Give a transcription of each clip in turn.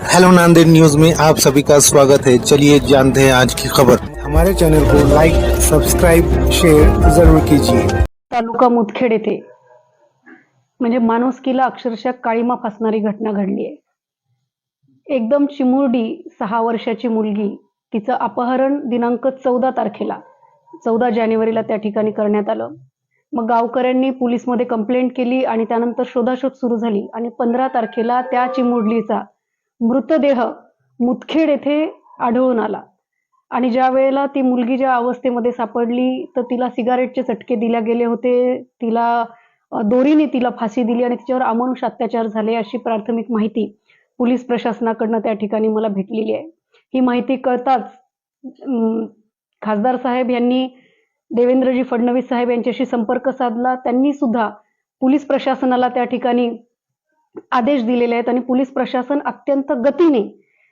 Hello Nanded news में आप सभी का स्वागत है। चलिए जानते हैं आज की खबर। हमारे चैनल को लाइक, सब्सक्राइब, शेयर जरूर कीजिए। तालुका मुदखेड येथे म्हणजे माणुसकीला अक्षरशः काळीमा फासणारी घटना घडली आहे। एकदम चिमुरडी 6 वर्षाची मुलगी, तिचं अपहरण दिनांक 14 तारखेला 14 जानेवारीला त्या ठिकाणी करण्यात आलं। मग गावकऱ्यांनी पोलीसमध्ये कंप्लेंट केली आणि त्यानंतर शोधाशोध सुरू झाली आणि 15 तारखेला त्या चिमुरडीचा मृतदेह मुदखेड येथे आढळून आला। आणि ज्या वेळेला ती मुलगी ज्या अवस्थेमध्ये सापडली तर तिला सिगारेटचे चटके दिले गेले होते, तिला दोरीने तिला फाशी दिली आणि तिच्यावर अमानुष अत्याचार झाले अशी प्राथमिक माहिती पोलीस प्रशासनाकडून त्या ठिकाणी मला भेटलेली आहे। ही माहिती कळताच खासदार साहेब यांनी देवेंद्रजी फडणवीस साहेब यांच्याशी संपर्क साधला। त्यांनी सुद्धा पोलीस प्रशासनाला त्या ठिकाणी आदेश दिलेले आहेत आणि पोलीस प्रशासन अत्यंत गतीने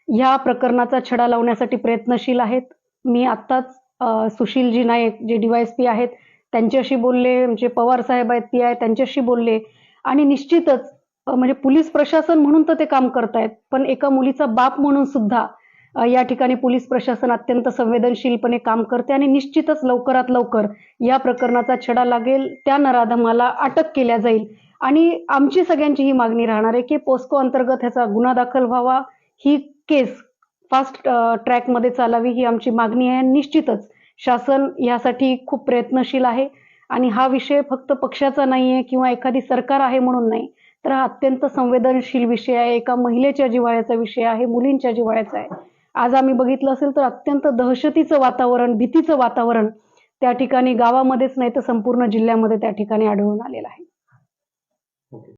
या प्रकरणाचा छडा लावण्यासाठी प्रयत्नशील आहेत। मी आत्ताच सुशीलजी नायक जे डीवायएसपी आहेत त्यांच्याशी बोलले, म्हणजे पवार साहेब आहेत पीआय त्यांच्याशी बोलले आणि निश्चितच म्हणजे पोलीस प्रशासन म्हणून तर ते काम करतायत, पण एका मुलीचा बाप म्हणून सुद्धा या ठिकाणी पोलीस प्रशासन अत्यंत संवेदनशीलपणे काम करते आणि निश्चितच लवकरात लवकर या प्रकरणाचा छडा लागेल, त्या नराधमाला अटक केल्या जाईल। आणि आमची सगळ्यांची ही मागणी राहणार आहे की पोस्को अंतर्गत ह्याचा गुन्हा दाखल व्हावा, ही केस फास्ट ट्रॅकमध्ये चालावी, ही आमची मागणी आहे। निश्चितच शासन यासाठी खूप प्रयत्नशील आहे आणि हा विषय फक्त पक्षाचा नाही आहे किंवा एखादी सरकार आहे म्हणून नाही, तर हा अत्यंत संवेदनशील विषय आहे, एका महिलेच्या जिव्हाळ्याचा विषय आहे, मुलींच्या जिव्हाळ्याचा आहे। आज आम्ही बघितलं असेल तर अत्यंत दहशतीचं वातावरण, भीतीचं वातावरण त्या ठिकाणी गावामध्येच नाही तर संपूर्ण जिल्ह्यामध्ये त्या ठिकाणी आढळून आलेलं आहे।